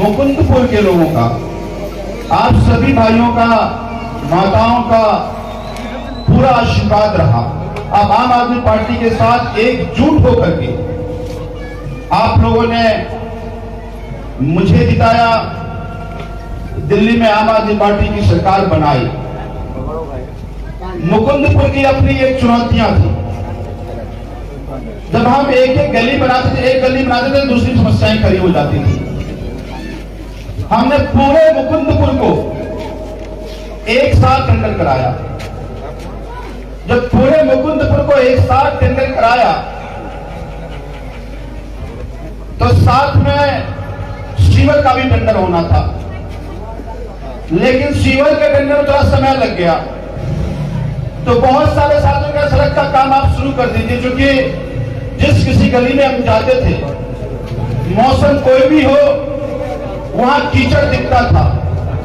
मुकुंदपुर के लोगों का, आप सभी भाइयों का, माताओं का पूरा आशीर्वाद रहा। अब आम आदमी पार्टी के साथ एकजुट होकर के आप लोगों ने मुझे जिताया, दिल्ली में आम आदमी पार्टी की सरकार बनाई। मुकुंदपुर की अपनी एक चुनौतियां थी। जब हम एक एक गली बनाते थे, दूसरी समस्याएं खड़ी हो जाती थी। हमने पूरे मुकुंदपुर को एक साथ टेंडर कराया। जब पूरे मुकुंदपुर को एक साथ टेंडर कराया तो साथ में सीवर का भी टेंडर होना था, लेकिन सीवर के टेंडर में थोड़ा समय लग गया। तो बहुत सारे साथियों का सड़क का काम आप शुरू कर दीजिए, क्योंकि जिस किसी गली में हम जाते थे, मौसम कोई भी हो, वहां कीचड़ दिखता था,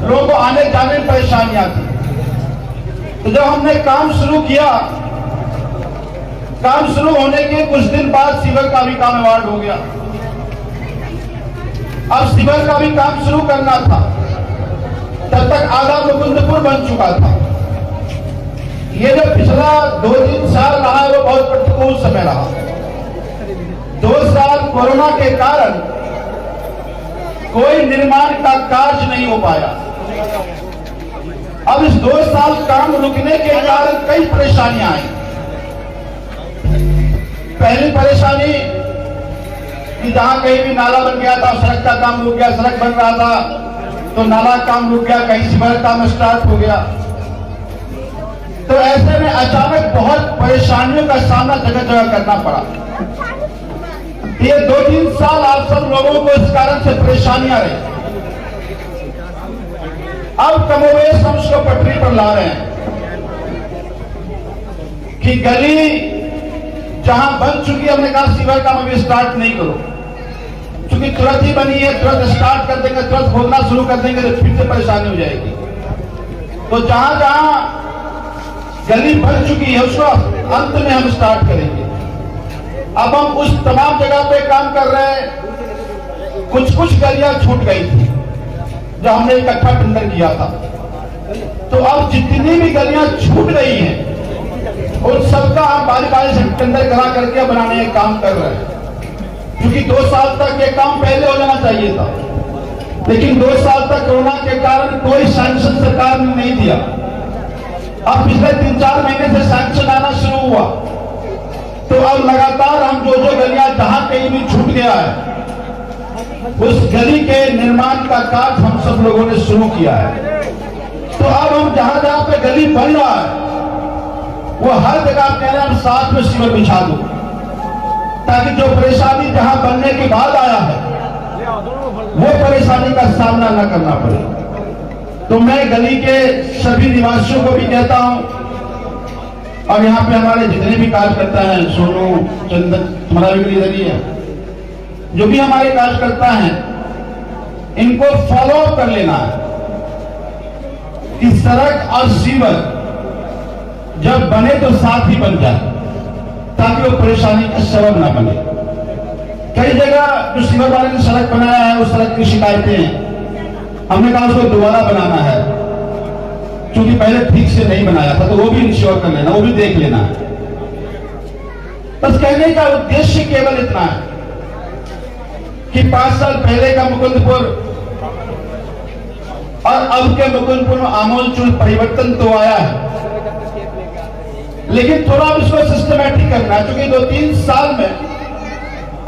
लोगों को आने जाने में परेशानियां थी। तो जब हमने काम शुरू किया, काम शुरू होने के कुछ दिन बाद सीवर का भी काम अवार्ड हो गया। अब सीवर का भी काम शुरू करना था, तब तक आधा मुकुंदपुर बन चुका था। ये जो पिछला 2-3 साल रहा है वो बहुत प्रतिकूल समय रहा। 2 साल कोरोना के कारण कोई निर्माण का कार्य नहीं हो पाया। अब इस 2 साल काम रुकने के कारण कई परेशानियां आई। पहली परेशानी कि जहां कहीं भी नाला बन गया था, सड़क का काम रुक गया, सड़क बन रहा था तो नाला काम रुक गया, कहीं सीवर काम स्टार्ट हो गया। तो ऐसे में अचानक बहुत परेशानियों का सामना जगह जगह करना पड़ा। ये 2-3 साल आप सब लोगों को इस कारण से परेशानियां रही। अब कमोवेश हम उसको पटरी पर ला रहे हैं कि गली जहां बन चुकी है, हमने कहा सीवर काम अभी स्टार्ट नहीं करो, क्योंकि तुरंत ही बनी है, तुरंत स्टार्ट कर देंगे, तुरंत खोदना शुरू कर देंगे तो फिर से परेशानी हो जाएगी। तो जहां जहां गली बन चुकी है उसको अंत में हम स्टार्ट करेंगे। अब हम उस तमाम जगह पे काम कर रहे हैं। कुछ गलियां छूट गई थी जो हमने इकट्ठा टेंडर किया था। तो अब जितनी भी गलियां छूट गई हैं उन सबका हम बारी से टेंडर करा करके बनाने का काम कर रहे हैं, क्योंकि 2 साल तक ये काम पहले हो जाना चाहिए था, लेकिन 2 साल तक कोरोना के कारण कोई सैंक्शन सरकार ने नहीं दिया। अब पिछले 3-4 महीने से सैंक्शन आना शुरू हुआ, तो अब लगातार हम जो गलियां जहां कहीं भी छूट गया है उस गली के निर्माण का कार्य हम सब लोगों ने शुरू किया है। तो अब हम जहां जहां पे गली बन रहा है वो हर जगह कह रहे हैं हम साथ में सीवर बिछा दो, ताकि जो परेशानी जहां बनने के बाद आया है वो परेशानी का सामना न करना पड़े। तो मैं गली के सभी निवासियों को भी कहता हूं, और यहाँ पे हमारे जितने भी कार्यकर्ता हैं, सोनू, चंदन, तुम्हारा भी इधर ही है, जो भी हमारे कार्यकर्ता हैं, इनको फॉलो अप कर लेना है कि सड़क और सीवर जब बने तो साथ ही बन जाए, ताकि वो परेशानी का सबब ना बने। कई जगह जो सीवर वाले ने सड़क बनाया है उस सड़क की शिकायतें हैं, हमने कहा उसको दोबारा बनाना है, क्योंकि पहले ठीक से नहीं बनाया था, तो वो भी इंश्योर कर लेना, वो भी देख लेना है। बस कहने का उद्देश्य केवल इतना है कि 5 साल पहले का मुकुंदपुर और अब के मुकुंदपुर में आमूलचूल परिवर्तन तो आया है, लेकिन थोड़ा इसको सिस्टमैटिक करना है, क्योंकि 2-3 साल में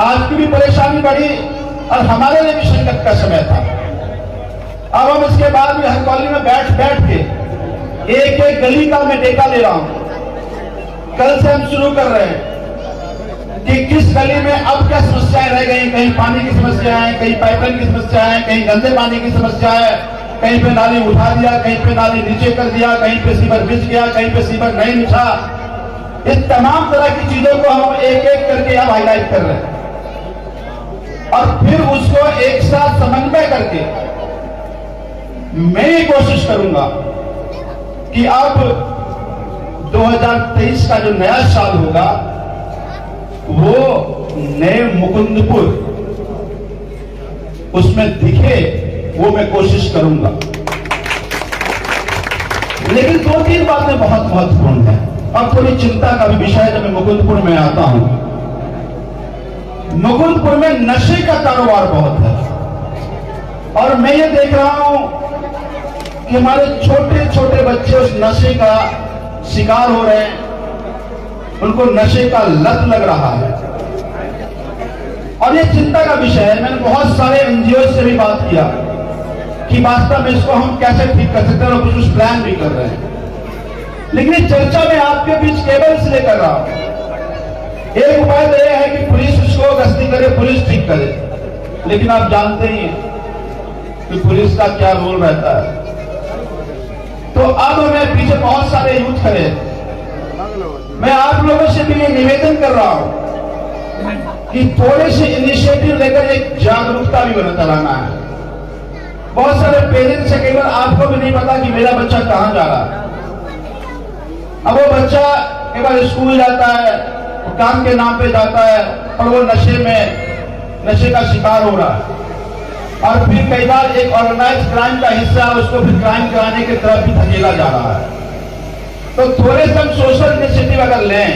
आज की भी परेशानी बढ़ी और हमारे लिए भी संकट का समय था। अब हम इसके बाद भी हर कॉलोनी में बैठ के एक गली का मैं डेटा ले रहा हूं। कल से हम शुरू कर रहे हैं कि किस गली में अब क्या समस्याएं रह गई। कहीं पानी की समस्या है, कहीं पाइपलाइन की समस्या है, कहीं गंदे पानी की समस्या है, कहीं पे नाली उठा दिया, कहीं पे नाली नीचे कर दिया, कहीं पे सीवर बिछ गया, कहीं पे सीवर नहीं बिछा। इस तमाम तरह की चीजों को हम एक एक करके अब हाईलाइट कर रहे हैं और फिर उसको एक साथ समन्वय करके मैं ये कोशिश करूंगा कि अब 2023 का जो नया साल होगा वो नए मुकुंदपुर उसमें दिखे वो मैं कोशिश करूंगा। लेकिन 2-3 बातें बहुत महत्वपूर्ण है और थोड़ी चिंता का भी विषय है। जब मैं मुकुंदपुर में आता हूं, मुकुंदपुर में नशे का कारोबार बहुत है और मैं ये देख रहा हूं कि हमारे छोटे छोटे बच्चे उस नशे का शिकार हो रहे हैं, उनको नशे का लत लग रहा है और ये चिंता का विषय है। मैंने बहुत सारे एनजीओ से भी बात किया कि वास्तव में इसको हम कैसे ठीक कर सकते हैं और कुछ प्लान भी कर रहे हैं। लेकिन इस चर्चा में आपके बीच केवल इसलिए कर रहा हूं, एक उपाय तो यह है कि पुलिस इसको गश्ती करे, पुलिस ठीक करे, लेकिन आप जानते ही हैं कि पुलिस का क्या रोल रहता है। तो अब हमें पीछे बहुत सारे यूथ खड़े, मैं आप लोगों से भी ये निवेदन कर रहा हूं कि थोड़े से इनिशिएटिव लेकर एक जागरूकता भी चलाना है। बहुत सारे पेरेंट्स से कई बार आपको भी नहीं पता कि मेरा बच्चा कहां जा रहा है। अब वो बच्चा कई बार स्कूल जाता है, काम के नाम पे जाता है और वो नशे का शिकार हो रहा है और फिर कई बार एक ऑर्गेनाइज क्राइम का हिस्सा उसको फिर क्राइम कराने की तरफ भी धकेला जा रहा है। तो थोड़े से हम सोशल इनिशिएटिव अगर लें,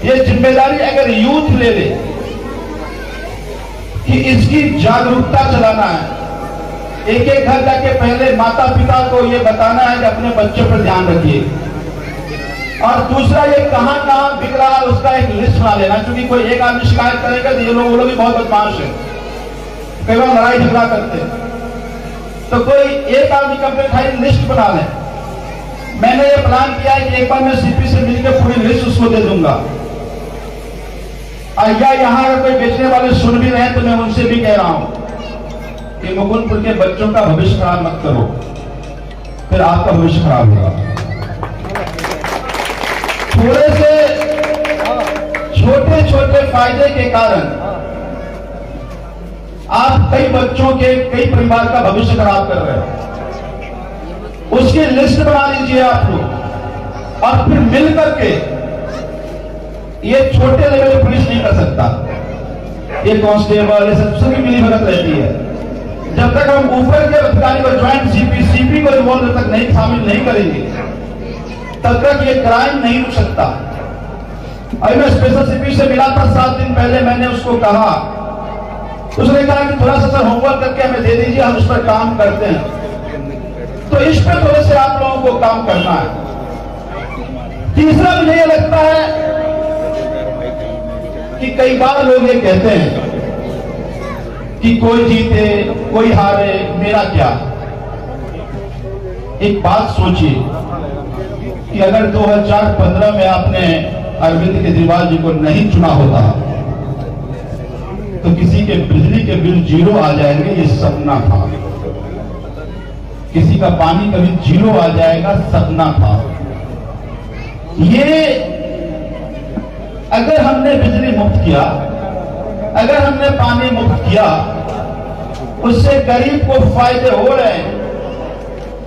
ये जिम्मेदारी अगर यूथ ले ले कि इसकी जागरूकता चलाना है, एक एक घर जाके पहले माता पिता को ये बताना है कि अपने बच्चों पर ध्यान रखिए और दूसरा ये कहां कहां बिक रहा है उसका एक लिस्ट बना लेना, क्योंकि कोई एक आदमी शिकायत करेगा तो ये लोग वो लोग भी बहुत बदमाश है, कई बार लड़ाई झगड़ा करते हैं। तो कोई एक आदमी कंप्लेंट है, लिस्ट बना ले। मैंने ये प्लान किया है कि एक बार मैं सीपी से मिलकर पूरी लिस्ट उसको दे दूंगा और या यहां अगर कोई बेचने वाले सुन भी रहे हैं तो मैं उनसे भी कह रहा हूं कि मुकुंदपुर के बच्चों का भविष्य खराब मत करो, फिर आपका भविष्य खराब होगा। थोड़े से छोटे छोटे फायदे के कारण आप कई बच्चों के, कई परिवार का भविष्य खराब कर रहे हो। उसकी लिस्ट बना लीजिए आप लोग और फिर मिल करके, ये छोटे लेवल पे पुलिस नहीं कर सकता, ये कांस्टेबल ये सबकी मिलीभगत रहती है। जब तक हम ऊपर के अधिकारी को, ज्वाइंट सीपी को इन्वॉल्व तक नहीं शामिल नहीं करेंगे तब तक ये क्राइम नहीं रुक सकता। अभी मैं स्पेशल सीपी से मिला था 7 दिन पहले, मैंने उसको कहा, उसने कहा कि थोड़ा सा सर होमवर्क करके हमें दे दीजिए, हम उस पर काम करते हैं। तो इस पर थोड़े से आप लोगों को काम करना है। तीसरा मुझे ये लगता है कि कई बार लोग ये कहते हैं कि कोई जीते कोई हारे, मेरा क्या। एक बात सोचिए कि अगर 2015 में आपने अरविंद केजरीवाल जी को नहीं चुना होता तो किसी के बिजली के बिल 0 आ जाएंगे, ये सपना था। किसी का पानी कभी 0 आ जाएगा, सपना था। ये अगर हमने बिजली मुफ्त किया, अगर हमने पानी मुफ्त किया, उससे गरीब को फायदे हो रहे हैं।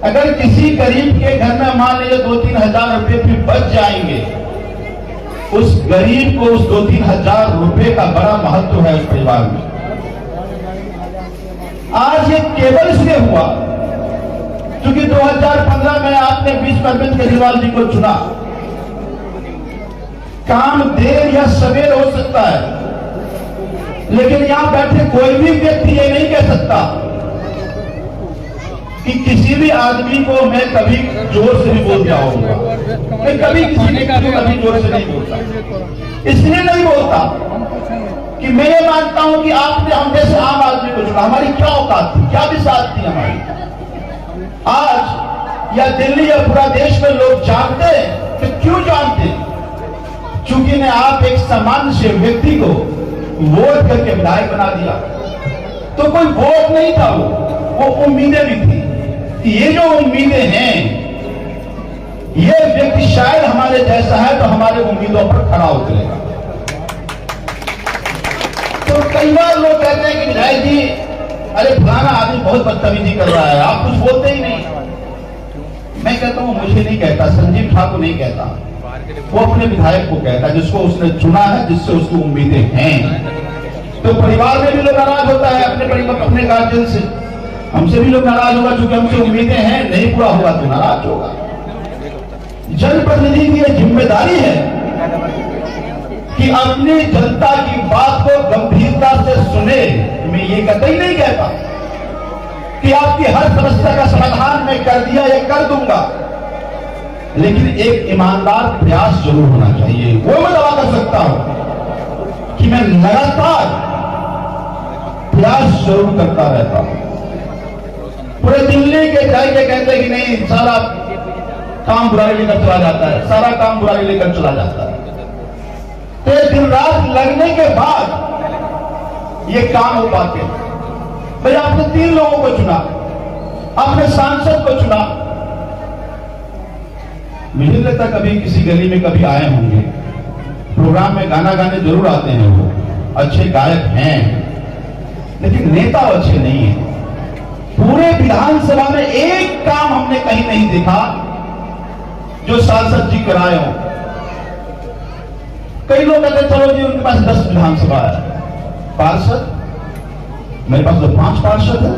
अगर किसी गरीब के घर में मान लीजिए 2-3 हजार रुपए भी बच जाएंगे, उस गरीब को उस 2-3 हजार रुपए का बड़ा महत्व है उस परिवार में। आज ये केवल इसलिए हुआ क्योंकि 2015 में आपने 20 अरविंद केजरीवाल जी को चुना। काम देर या सवेर हो सकता है, लेकिन यहां बैठे कोई भी व्यक्ति ये नहीं कह सकता कि किसी भी आदमी को मैं कभी जोर से नहीं बोल जाऊंगा। मैं कभी किसी ने कभी जोर से नहीं बोलता। इसलिए नहीं बोलता कि मैं ये मानता हूं कि आपने हम जैसे आम आदमी को चुना, हमारी क्या औकात थी, क्या विसात थी हमारी। आज या दिल्ली या पूरा देश में लोग जानते हैं, तो क्यों जानते? चूंकि ने आप एक सामान्य से व्यक्ति को वोट करके विधायक बना दिया। तो कोई वोट नहीं था, वो उम्मीदें भी थी कि ये जो उम्मीदें हैं, ये व्यक्ति शायद हमारे जैसा है तो हमारे उम्मीदों पर खड़ा उतरेगा। तो कई बार लोग कहते हैं कि विधायक जी, अरे फलाना आदमी बहुत बदतमीजी कर रहा है, आप कुछ बोलते ही नहीं। मैं कहता हूं मुझे नहीं कहता, संजीव ठाकुर नहीं कहता, वो अपने विधायक को कहता है, जिसको उसने चुना है, जिससे उसकी उम्मीदें हैं। तो परिवार में भी लोग नाराज होता है अपने गार्जियन से, हमसे भी लोग नाराज होगा, क्योंकि हमसे उम्मीदें हैं, नहीं पूरा होगा तो नाराज होगा। जनप्रतिनिधि की यह जिम्मेदारी है कि अपनी जनता की बात को गंभीरता से सुने। मैं ये कतई नहीं कहता कि आपकी हर समस्या का समाधान मैं कर दिया या कर दूंगा, लेकिन एक ईमानदार प्रयास जरूर होना चाहिए। वो मैं दावा कर सकता हूं कि मैं लगातार प्रयास जरूर करता रहता हूं। पूरे दिल्ली के जाके कहते हैं कि नहीं, सारा काम बुराई लेकर चला जाता है, सारा काम बुराई लेकर चला जाता है। तो दिन रात लगने के बाद ये काम हो पाते हैं। भाई आपने 3 लोगों को चुना, आपने सांसद को चुना, मुझे लगता कभी किसी गली में कभी आए होंगे, प्रोग्राम में गाना गाने जरूर आते हैं, वो अच्छे गायक हैं, लेकिन नेता अच्छे नहीं है। पूरे विधानसभा में एक काम हमने कहीं नहीं देखा जो सांसद जी कराए हो। कई लोग कहते चलो जी उनके पास 10 विधानसभा है, पार्षद मेरे पास तो 5 पार्षद है।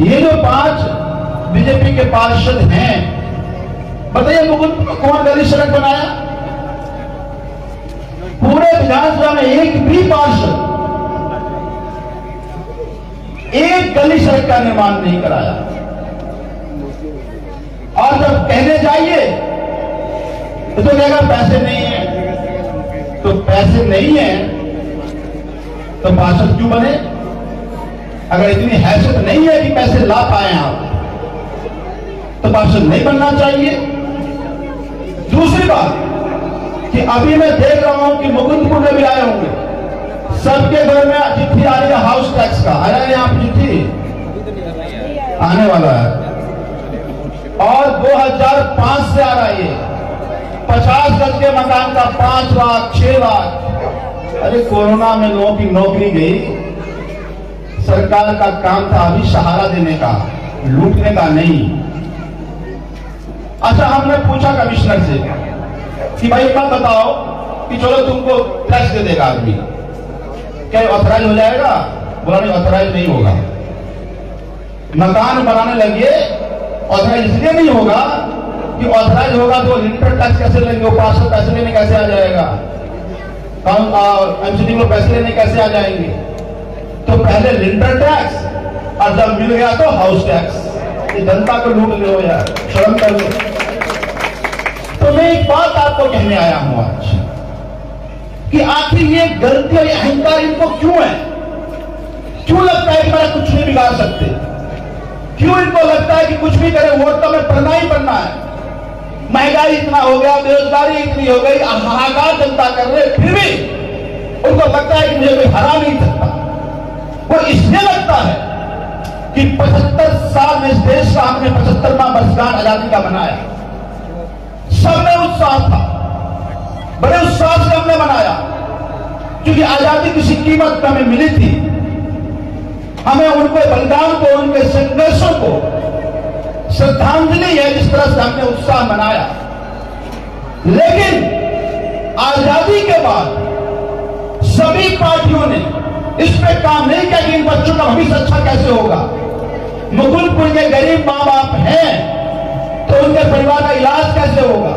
ये जो 5 बीजेपी के पार्षद हैं, बताइए मुकुंद कौन गली सड़क बनाया? पूरे विधानसभा में एक भी पार्षद एक गली सड़क का निर्माण नहीं कराया। और जब कहने जाइए तो कहेगा पैसे नहीं है। तो पैसे नहीं है तो पार्षद क्यों बने? अगर इतनी हैसियत नहीं है कि पैसे ला पाए आप, तो पार्षद नहीं बनना चाहिए। दूसरी बात कि अभी मैं देख रहा हूं कि मुकुंदपुर में भी आए होंगे, सबके घर में चिट्ठी आ रही है हाउस टैक्स का। आया है यहाँ चिट्ठी आने वाला है, और 2005 से आ रहा है। 50 गज के मकान का 5 लाख 6 लाख। अरे कोरोना में लोगों की नौकरी गई, सरकार का काम था अभी सहारा देने का, लूटने का नहीं। अच्छा, हमने पूछा कमिश्नर से कि भाई मत बताओ कि चलो तुमको टैक्स दे देगा आदमी, क्या ऑथराइज हो जाएगा? बोला नहीं, ऑथराइज नहीं होगा। मकान बनाने लगे, ऑथराइज इसलिए नहीं होगा कि ऑथराइज होगा तो लिंटर टैक्स कैसे लेंगे, वो पार्षद पैसे लेने कैसे आ जाएगा, एमसीडी को पैसे लेने कैसे आ जाएंगे? तो पहले लिंटर टैक्स, और जब मिल गया तो हाउस टैक्स। ये जनता को लूट लो यार, शर्म कर लो। तो मैं एक बात आपको कहने आया हूं आज कि आखिर ये गलती और ये अहंकार इनको क्यों है? क्यों लगता है कि मेरा कुछ नहीं बिगाड़ सकते? क्यों इनको लगता है कि कुछ भी करे वोट तो में पड़ना ही पड़ना है? महंगाई इतना हो गया, बेरोजगारी इतनी हो गई, हाहाकार जनता कर रहे, फिर भी उनको लगता है कि मुझे कोई हरा नहीं सकता। वो इसलिए लगता है कि 75 साल में इस देश का हमने 75वां वर्षगांठ आजादी का मनाया। सब में उत्साह था, बड़े उत्साह से हमने मनाया, क्योंकि आजादी किसी कीमत पर हमें मिली थी। हमें उनके बलिदान को, उनके संघर्षों को श्रद्धांजलि है जिस तरह से हमने उत्साह मनाया। लेकिन आजादी के बाद सभी पार्टियों ने इस पे काम नहीं किया कि इन बच्चों का भविष्य अच्छा कैसे होगा। मुकुंदपुर के गरीब मां बाप हैं तो उनके परिवार का इलाज कैसे होगा।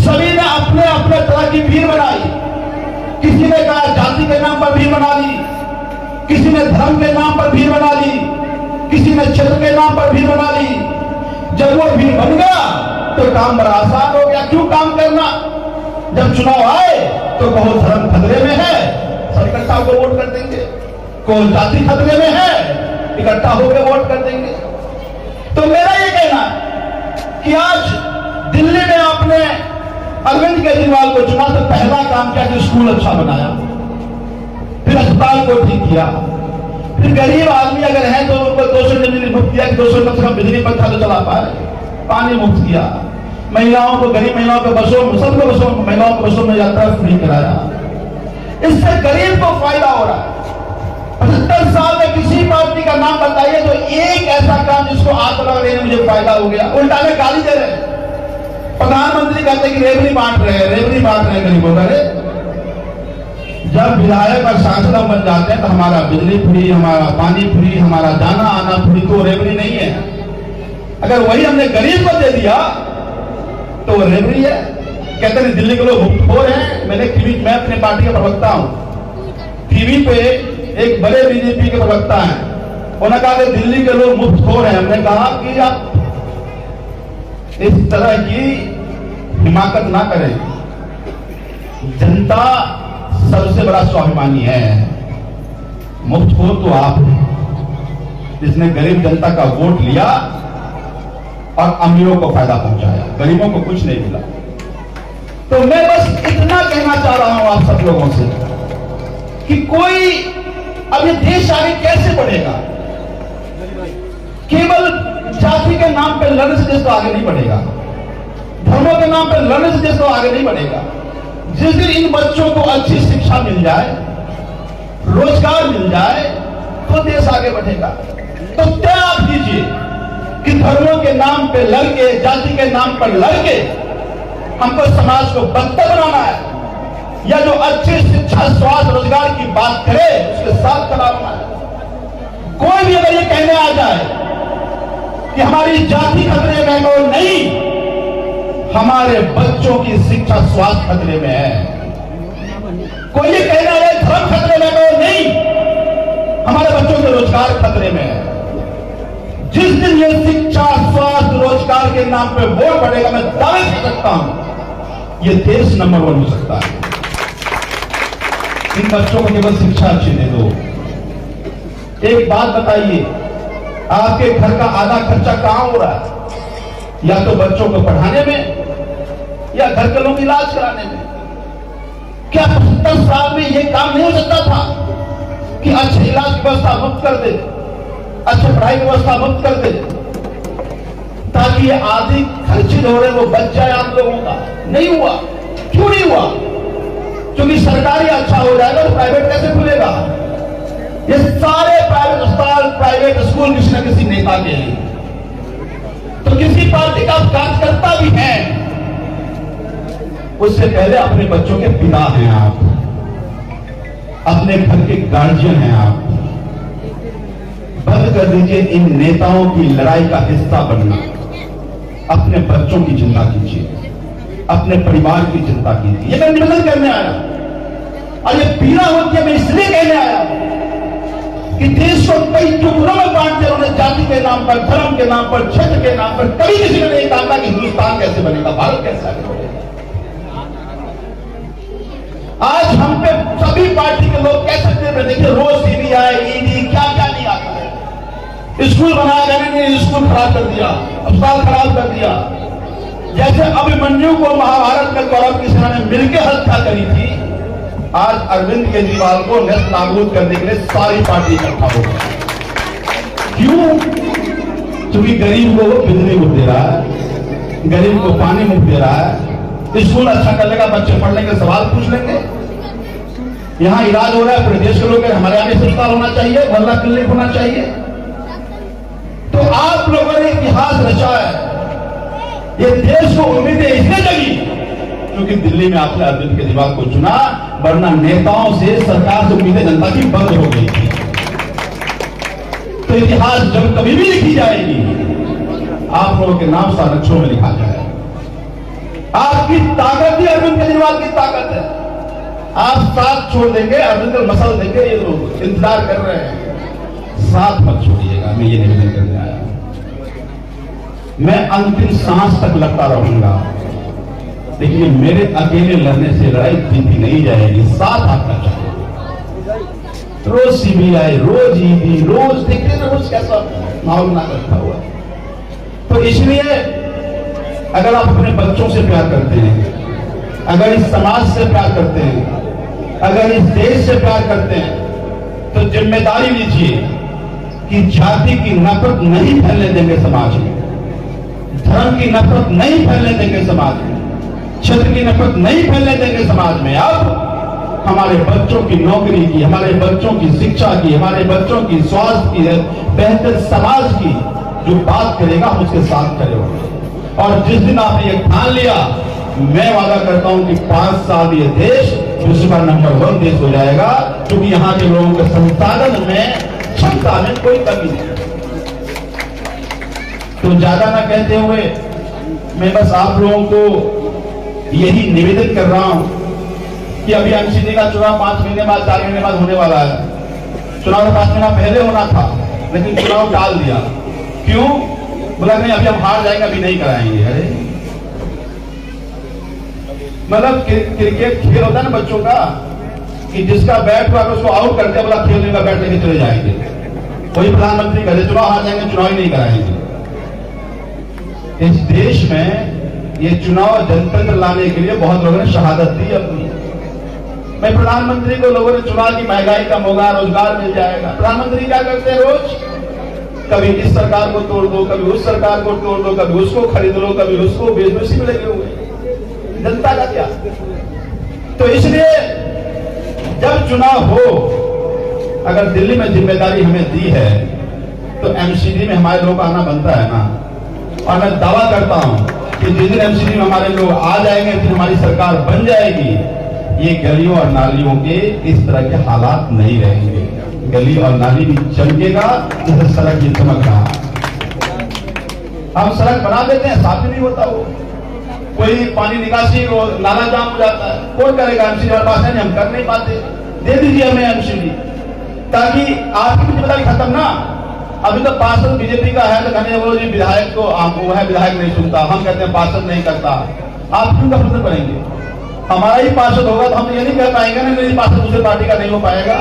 सभी ने अपने अपने तरह की भीड़ बनाई। किसी ने कहा जाति के नाम पर भीड़ बना ली, किसी ने धर्म के नाम पर भीड़ बना ली, किसी ने क्षेत्र के नाम पर भीड़ बना ली। जब वो भीड़ बन गया तो काम बड़ा आसान हो गया। क्यों काम करना? जब चुनाव आए तो बहुत धर्म खतरे में है, सब इकट्ठा होकर वोट कर देंगे। कोई जाति खतरे में है, इकट्ठा होकर वोट कर देंगे। तो मेरा ये कहना है कि आज दिल्ली में आपने अरविंद केजरीवाल को चुना तो पहला काम किया कि स्कूल अच्छा बनाया, फिर अस्पताल को ठीक किया, फिर गरीब आदमी अगर है तो उनको 200 यूनिट मुफ्त किया कि 200 कम से कम बिजली पंखा तो चला पाए, पानी मुफ्त किया। महिलाओं को, गरीब महिलाओं को बसों, सबको बसों, महिलाओं को बसों में यात्रा फ्री कराया। इससे गरीब को फायदा हो रहा है। 75 साल में किसी पार्टी का नाम बताइए तो एक ऐसा काम जिसको आप लग रहे हैं मुझे फायदा हो गया। उल्टा में गाली दे रहे हैं। प्रधानमंत्री कहते हैं कि रेवड़ी बांट रहे हैं, रेवड़ी बांट रहे हैं गरीबों का। जब विधायक और सांसद हम बन जाते हैं तो हमारा बिजली फ्री, हमारा पानी फ्री, हमारा जाना आना फ्री, तो रेवड़ी नहीं है। अगर वही हमने गरीब को दे दिया तो वो रेवड़ी है। कहते हैं दिल्ली के लोग मुफ्तखोर हैं। मैं अपने पार्टी का प्रवक्ता हूं, टीवी पे एक बड़े बीजेपी के प्रवक्ता हैं, उन्होंने कहा कि दिल्ली के लोग मुफ्तखोर हैं। हमने कहा कि आप इस तरह की हिमाकत ना करें। जनता सबसे बड़ा स्वाभिमानी है, मुफ्तखोर तो आप हैं, जिसने गरीब जनता का वोट लिया और अमीरों को फायदा पहुंचाया, गरीबों को कुछ नहीं मिला। तो मैं बस इतना कहना चाह रहा हूं आप सब लोगों से कि कोई अब ये देश आगे कैसे बढ़ेगा? केवल जाति के नाम पर लड़ने से देश तो आगे नहीं बढ़ेगा, धर्मों के नाम पर लड़ने से देश तो आगे नहीं बढ़ेगा। जिस दिन इन बच्चों को अच्छी शिक्षा मिल जाए, रोजगार मिल जाए, तो देश आगे बढ़ेगा। तो तय आप कीजिए कि धर्मों के नाम पे लड़के, जाति के नाम पर लड़के हमको समाज को बदतर बनाना है, या जो अच्छी शिक्षा, स्वास्थ्य, रोजगार की बात करे उसके साथ खड़ा होना है। कोई भी अगर ये कहने आ जाए कि हमारी जाति खतरे में है, तो नहीं, हमारे बच्चों की शिक्षा, स्वास्थ्य खतरे में है। कोई ये कहना है धर्म खतरे में, तो नहीं, हमारे बच्चों के रोजगार खतरे में है। जिस दिन ये शिक्षा, स्वास्थ्य, रोजगार के नाम पे वोट बढ़ेगा, मैं दावे कर सकता हूं ये देश नंबर 1 हो सकता है। इन बच्चों को केवल शिक्षा अच्छी दे दो। एक बात बताइए, आपके घर का आधा खर्चा कहां हो रहा है? या तो बच्चों को पढ़ाने में या घर के लोगों का इलाज कराने में। क्या 75 साल में यह काम नहीं हो सकता था कि अच्छे इलाज की व्यवस्था मुक्त कर दे, अच्छे पढ़ाई की व्यवस्था मुक्त कर दे, ताकि ये आदि खर्चित हो रहे वो बच जाए आप लोगों का? नहीं हुआ। क्यों नहीं हुआ? क्योंकि सरकारी अच्छा हो जाएगा तो प्राइवेट कैसे खुलेगा? ये सारे प्राइवेट अस्पताल, प्राइवेट स्कूल किसी न किसी नेता के लिए, तो किसी पार्टी का कार्यकर्ता भी है, उससे पहले अपने बच्चों के पिता हैं आप, अपने घर के गार्जियन हैं आप। बंद कर दीजिए इन नेताओं की लड़ाई का हिस्सा बनना। अपने बच्चों की चिंता कीजिए, अपने परिवार की चिंता कीजिए। ये मैं निवेदन करने आया, और ये पीड़ा होती है मैं इसलिए कहने आया कि देश को कई टुकड़ों में बांट दिया उन्होंने, जाति के नाम पर, धर्म के नाम पर, क्षेत्र के नाम पर। कभी किसी ने नहीं कहा कि हिंदुस्तान कैसे बनेगा, भारत कैसे आगे बढ़ेगा। आज हम पे सभी पार्टी के लोग कह सकते हैं, देखिए रोज सीबीआई, ईडी, क्या क्या नहीं आता है। स्कूल बनाया जाने ने स्कूल खराब कर दिया, अस्पताल खराब कर दिया। जैसे अभिमन्यु को महाभारत में कौरव की सेना ने मिलकर हत्या करी थी, आज अरविंद केजरीवाल को नेस्त नाबूद करने के लिए सारी पार्टी इकट्ठा हो गई। क्यों? क्योंकि गरीब को वो बिजली मुफ्त दे रहा है, गरीब को पानी मुफ्त दे रहा है, स्कूल अच्छा कर लेगा, बच्चे पढ़ लेंगे, सवाल पूछ लेंगे, यहां इलाज हो रहा है, पूरे देश के लोग हमारे यहाँ अस्पताल होना चाहिए, मोहल्ला क्लिनिक होना चाहिए। तो आप लोगों ने इतिहास रचा है। ये देश को उम्मीदें इसलिए जगी क्योंकि दिल्ली में आपने अरविंद केजरीवाल को चुना, वरना नेताओं से, सरकार से उम्मीदें जनता की बंद हो गई थी। तो इतिहास जब कभी भी लिखी जाएगी, आप लोगों के नाम सारक्षों में लिखा जाएगा। आपकी ताकत ही अरविंद केजरीवाल की ताकत है। आप साथ छोड़ देंगे, अरविंद को मसल देंगे, ये लोग इंतजार कर रहे हैं, साथ मत छोड़िएगा। मैं ये निवेदन करने आया हूं। मैं अंतिम सांस तक लड़ता रहूंगा, लेकिन मेरे अकेले लड़ने से लड़ाई जीती नहीं जाएगी, साथ आपका चाहिए। रोज सीबीआई, रोज ईडी, रोज देखते ना, रोज कैसा माहौल ना रखा हुआ। तो इसलिए अगर आप अपने बच्चों से प्यार करते हैं, अगर इस समाज से प्यार करते हैं, अगर इस देश से प्यार करते हैं, तो जिम्मेदारी लीजिए कि जाति की नफरत नहीं फैलने देंगे समाज में, धर्म की नफरत नहीं फैलने देंगे समाज में, क्षेत्र की नफरत नहीं फैलने देंगे समाज में। अब हमारे बच्चों की नौकरी की, हमारे बच्चों की शिक्षा की, हमारे बच्चों की स्वास्थ्य की, बेहतर समाज की जो बात करेगा हम उसके साथ खड़े होंगे। और जिस दिन आपने ये ठान लिया, मैं वादा करता हूं कि 5 साल ये देश विश्व का नंबर 1 देश हो जाएगा, क्योंकि यहाँ के लोगों के संसाधन में, क्षमता में कोई कमी नहीं। तो ज्यादा ना कहते हुए मैं बस आप लोगों को यही निवेदन कर रहा हूं कि अभी एमसीडी का चुनाव 5 महीने बाद, 4 महीने बाद होने वाला है। चुनाव 5 महीना पहले होना था, लेकिन चुनाव टाल दिया। क्यों? बोला नहीं, अभी हम हार जाएंगे, अभी नहीं कराएंगे। अरे मतलब क्रिकेट खेल होता है ना बच्चों का, कि जिसका बैट हुआ उसको आउट करते, बोला खेलने का बैट लेके चले जाएंगे। कोई प्रधानमंत्री कहते चुनाव हार जाएंगे, चुनाव ही नहीं कराएंगे। इस देश में ये चुनाव जनतंत्र लाने के लिए बहुत लोगों ने शहादत दी अपनी। मैं प्रधानमंत्री को लोगों ने चुना कि महंगाई कम होगा, रोजगार मिल जाएगा। प्रधानमंत्री क्या करते हैं रोज? कभी इस सरकार को तोड़ दो, कभी उस सरकार को तोड़ दो, कभी उसको खरीद लो, कभी उसको बेच दो, इसी में लगे हुए। जनता का क्या? तो इसलिए जब चुनाव हो, अगर दिल्ली में जिम्मेदारी हमें दी है तो एमसीडी में हमारे लोग आना बनता है ना। और मैं दावा करता हूं कि जिस दिन एमसीडी में हमारे लोग आ जाएंगे, फिर हमारी सरकार बन जाएगी, ये गलियों और नालियों के इस तरह के हालात नहीं रहेंगे। गली और नाली भी चमकेगा जैसे सड़क की चमक रहा। हम सड़क बना देते हैं, साफ नहीं होता वो। कोई पानी निकासी और नाला जाम हो जाता है, कौन करेगा? एमसीडी हमारे पास है नहीं, हम कर नहीं पाते। दे दीजिए हमें एमसीडी, ताकि आपकी भी जिम्मेदारी खत्म ना। अभी तो पार्षद बीजेपी का है तो कहने वो जी विधायक को वो है, विधायक नहीं सुनता। हम कहते हैं पार्षद नहीं करता। आप क्यों का प्रश्न करेंगे? हमारा ही पार्षद होगा तो हम ये नहीं कह पाएंगे ना मेरी पार्षद दूसरे पार्टी का नहीं हो पाएगा।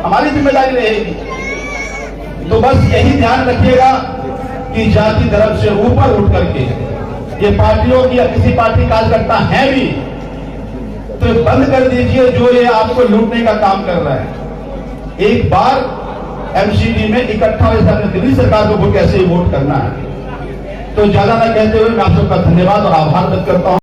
हमारी जिम्मेदारी रहेगी। तो बस यही ध्यान रखिएगा कि जाति धर्म से ऊपर उठ करके ये पार्टियों की या किसी पार्टी कार्यकर्ता है भी तो बंद कर दीजिए जो ये आपको लूटने का काम कर रहा है। एक बार एमसीडी में इकट्ठा हो दिल्ली सरकार को वोट कैसे वोट करना है। तो ज्यादा ना कहते हुए मैं आप सबका धन्यवाद और आभार व्यक्त करता हूं।